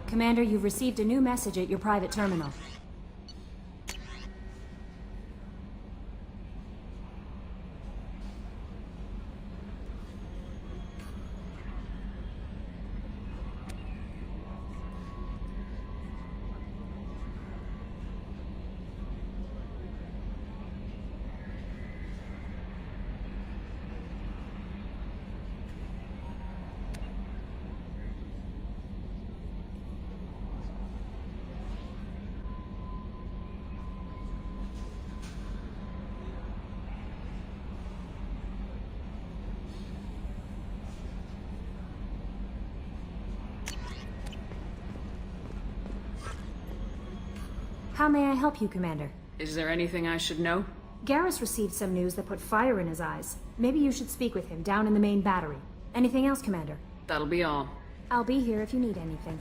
Commander, you've received a new message at your private terminal. How may I help you, Commander? Is there anything I should know? Garrus received some news that put fire in his eyes. Maybe you should speak with him down in the main battery. Anything else, Commander? That'll be all. I'll be here if you need anything.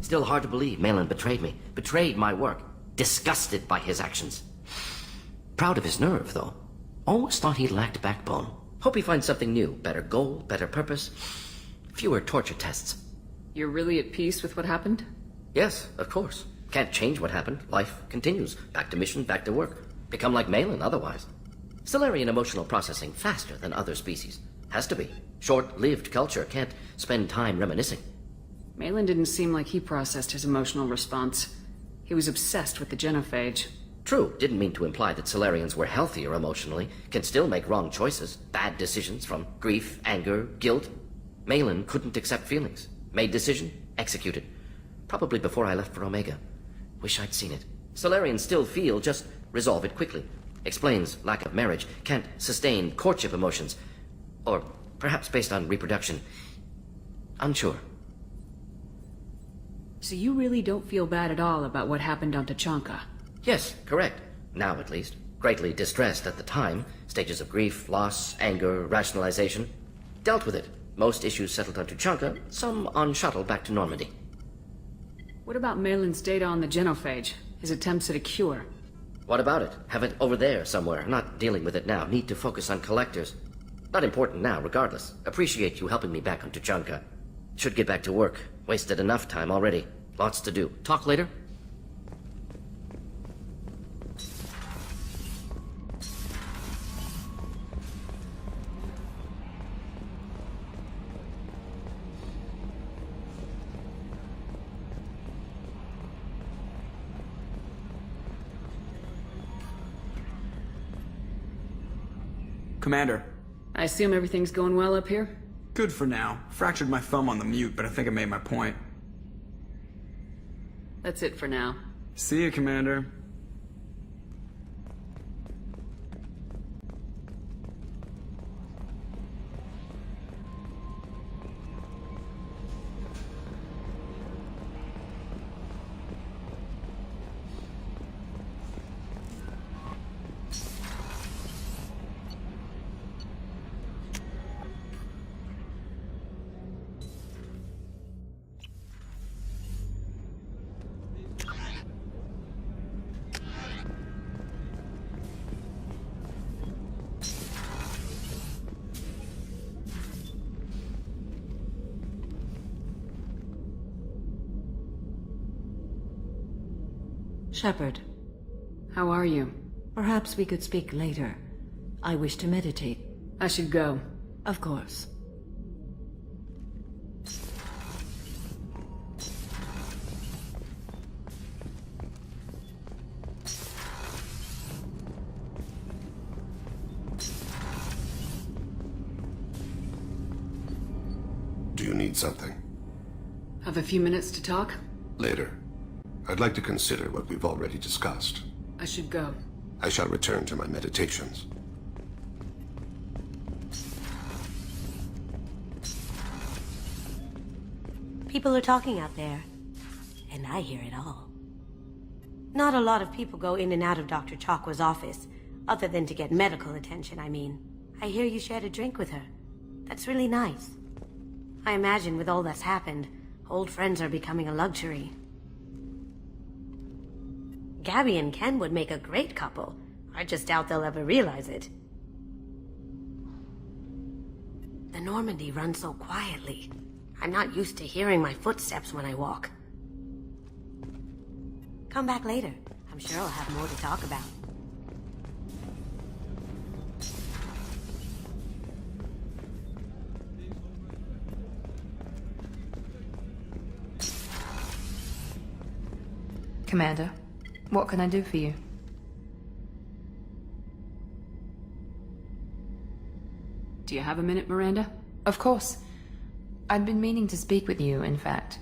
Still hard to believe Malin betrayed me. Betrayed my work. Disgusted by his actions. Proud of his nerve, though. Always thought he lacked backbone. Hope he finds something new. Better goal, better purpose. Fewer torture tests. You're really at peace with what happened? Yes, of course. Can't change what happened. Life continues. Back to mission, back to work. Become like Malin otherwise. Stellarian emotional processing faster than other species. Has to be. Short-lived culture can't spend time reminiscing. Malin didn't seem like he processed his emotional response. He was obsessed with the genophage. True, didn't mean to imply that Solarians were healthier emotionally, can still make wrong choices, bad decisions from grief, anger, guilt. Malin couldn't accept feelings. Made decision, executed. Probably before I left for Omega. Wish I'd seen it. Solarians still feel, just resolve it quickly. Explains lack of marriage, can't sustain courtship emotions. Or perhaps based on reproduction. Unsure. So you really don't feel bad at all about what happened on Tachanka? Yes, correct. Now at least. Greatly distressed at the time. Stages of grief, loss, anger, rationalization. Dealt with it. Most issues settled on Tachanka, some on shuttle back to Normandy. What about Malin's data on the genophage? His attempts at a cure? What about it? Have it over there somewhere. Not dealing with it now. Need to focus on collectors. Not important now, regardless. Appreciate you helping me back on Tachanka. Should get back to work. Wasted enough time already. Lots to do. Talk later? Commander. I assume everything's going well up here? Good for now. Fractured my thumb on the mute, but I think I made my point. That's it for now. See you, Commander. Shepard, How are you? perhaps we could speak later. I wish to meditate. I should go. Of course. Do you need something? Have a few minutes to talk? Later. I'd like to consider what we've already discussed. I should go. I shall return to my meditations. People are talking out there, and I hear it all. Not a lot of people go in and out of Dr. Chakwa's office, other than to get medical attention, I mean. I hear you shared a drink with her. That's really nice. I imagine with all that's happened, old friends are becoming a luxury. Gabby and Ken would make a great couple. I just doubt they'll ever realize it. The Normandy runs so quietly. I'm not used to hearing my footsteps when I walk. Come back later. I'm sure I'll have more to talk about. Commander, what can I do for you? Do you have a minute, Miranda? Of course. I'd been meaning to speak with you, in fact.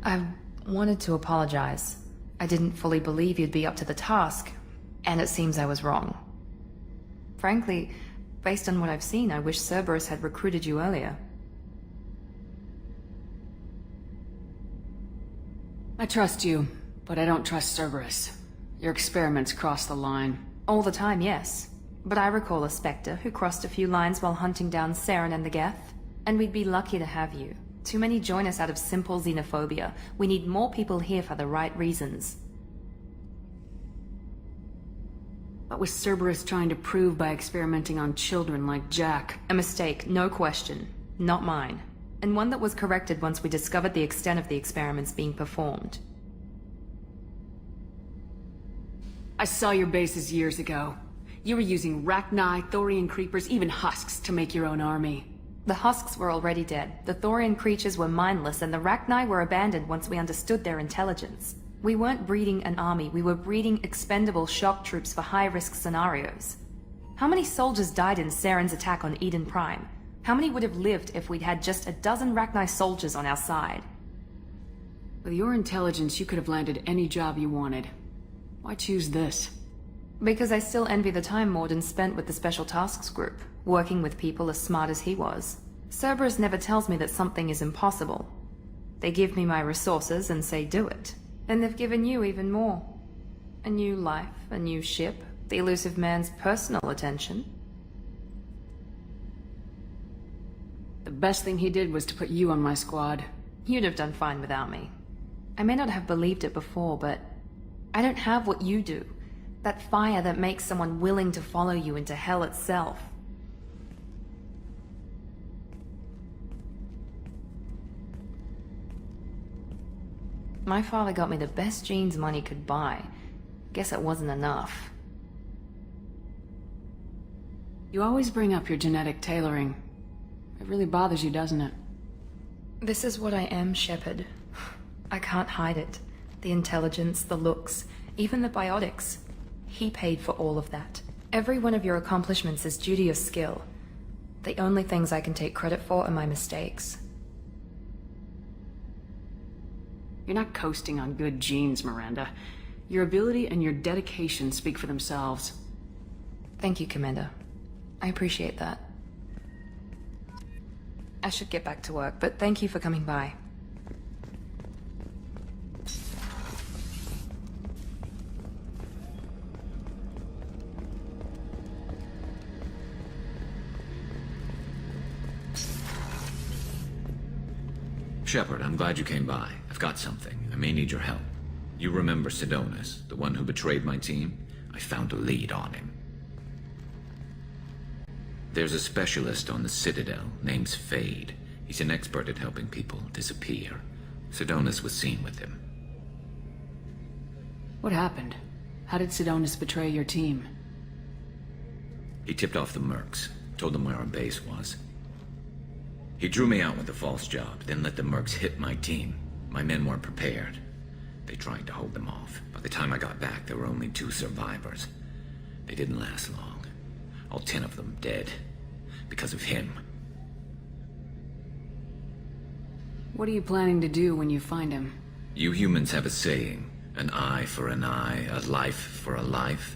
I wanted to apologize. I didn't fully believe you'd be up to the task, and it seems I was wrong. Frankly, based on what I've seen, I wish Cerberus had recruited you earlier. I trust you, but I don't trust Cerberus. Your experiments cross the line. All the time, yes. But I recall a Spectre who crossed a few lines while hunting down Saren and the Geth. And we'd be lucky to have you. Too many join us out of simple xenophobia. We need more people here for the right reasons. What was Cerberus trying to prove by experimenting on children like Jack? A mistake, no question. Not mine. And one that was corrected once we discovered the extent of the experiments being performed. I saw your bases years ago. You were using Rachni, Thorian creepers, even husks to make your own army. The husks were already dead. The Thorian creatures were mindless, and the Rachni were abandoned once we understood their intelligence. We weren't breeding an army, we were breeding expendable shock troops for high-risk scenarios. How many soldiers died in Saren's attack on Eden Prime? How many would have lived if we'd had just a dozen Rachni soldiers on our side? With your intelligence, you could have landed any job you wanted. Why choose this? Because I still envy the time Morden spent with the Special Tasks Group, working with people as smart as he was. Cerberus never tells me that something is impossible. They give me my resources and say do it. And they've given you even more. A new life, a new ship, the elusive man's personal attention. The best thing he did was to put you on my squad. You'd have done fine without me. I may not have believed it before, but I don't have what you do. That fire that makes someone willing to follow you into hell itself. My father got me the best jeans money could buy. Guess it wasn't enough. You always bring up your genetic tailoring. It really bothers you, doesn't it? This is what I am, Shepard. I can't hide it. The intelligence, the looks, even the biotics. He paid for all of that. Every one of your accomplishments is due to your skill. The only things I can take credit for are my mistakes. You're not coasting on good genes, Miranda. Your ability and your dedication speak for themselves. Thank you, Commander. I appreciate that. I should get back to work, but thank you for coming by. Shepard, I'm glad you came by. I've got something. I may need your help. You remember Sidonis, the one who betrayed my team? I found a lead on him. There's a specialist on the Citadel named Fade. He's an expert at helping people disappear. Sidonis was seen with him. What happened? How did Sidonis betray your team? He tipped off the mercs, told them where our base was. He drew me out with a false job, then let the mercs hit my team. My men weren't prepared. They tried to hold them off. By the time I got back, there were only 2 survivors. They didn't last long. All 10 of them dead. Because of him. What are you planning to do when you find him? You humans have a saying, an eye for an eye, a life for a life.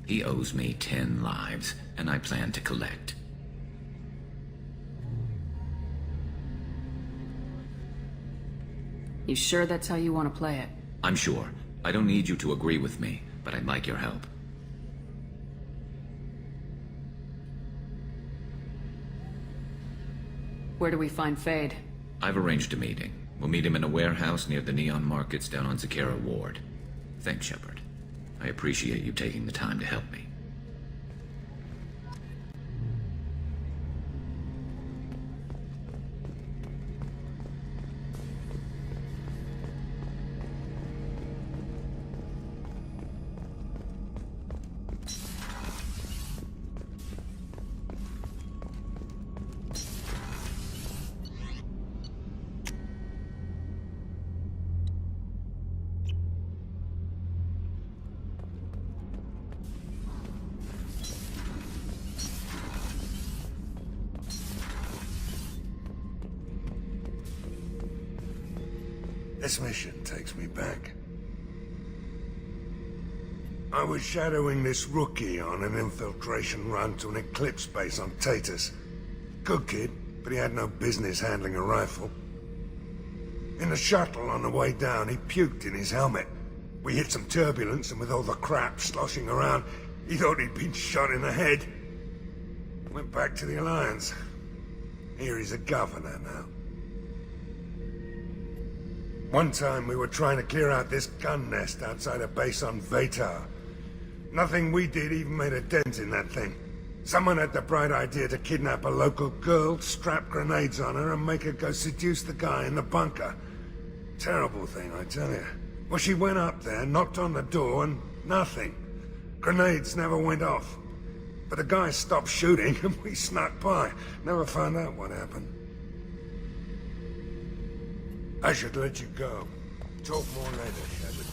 He owes me 10 lives, and I plan to collect. You sure that's how you want to play it? I'm sure. I don't need you to agree with me, but I'd like your help. Where do we find Fade? I've arranged a meeting. We'll meet him in a warehouse near the Neon Markets down on Zakera Ward. Thanks, Shepard. I appreciate you taking the time to help me. This mission takes me back. I was shadowing this rookie on an infiltration run to an Eclipse base on Tatus. Good kid, but he had no business handling a rifle. In the shuttle on the way down, he puked in his helmet. We hit some turbulence, and with all the crap sloshing around, he thought he'd been shot in the head. Went back to the Alliance. Here he's a governor now. One time we were trying to clear out this gun nest outside a base on Vatar. Nothing we did even made a dent in that thing. Someone had the bright idea to kidnap a local girl, strap grenades on her, and make her go seduce the guy in the bunker. Terrible thing, I tell you. Well, she went up there, knocked on the door, and nothing. Grenades never went off. But the guy stopped shooting, and we snuck by. Never found out what happened. I should let you go. Talk more later, Shepard.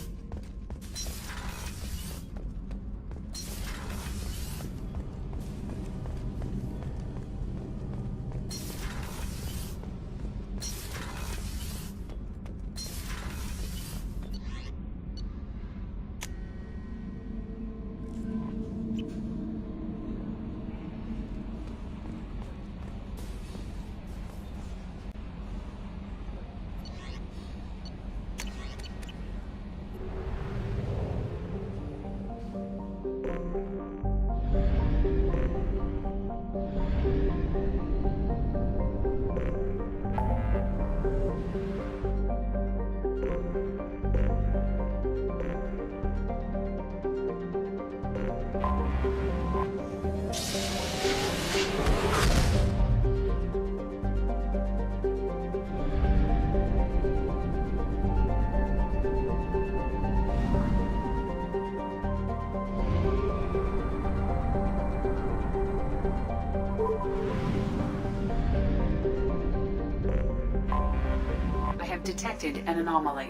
Detected an anomaly.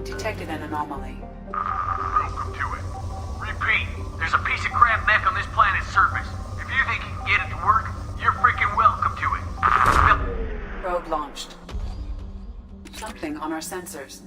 Detected an anomaly. Welcome to it. Repeat, there's a piece of crap mech on this planet's surface. If you think you can get it to work, you're freaking welcome to it. Probe launched. Something on our sensors.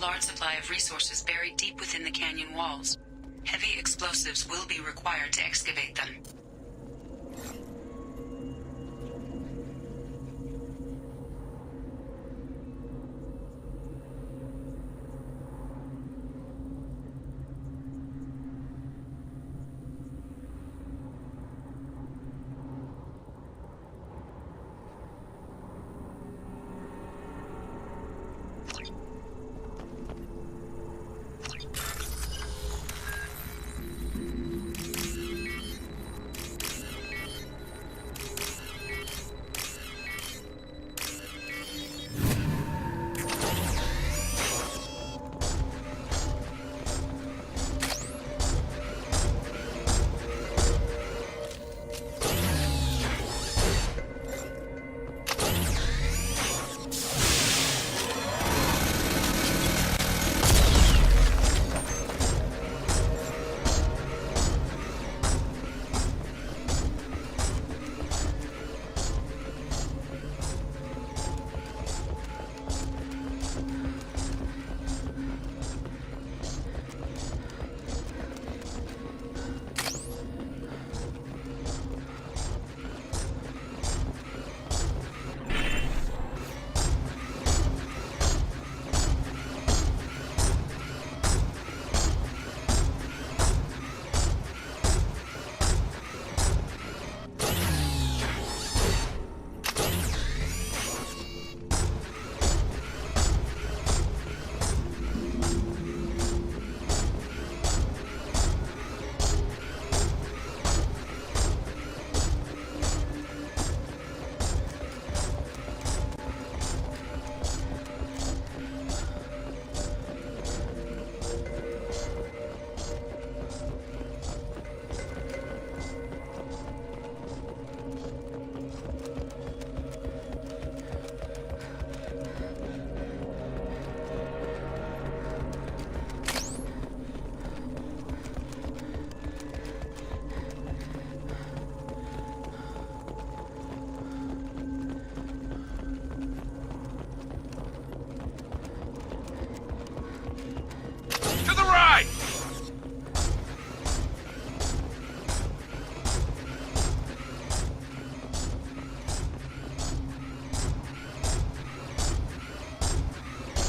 large supply of resources buried deep within the canyon walls. Heavy explosives will be required to excavate them.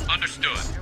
Understood.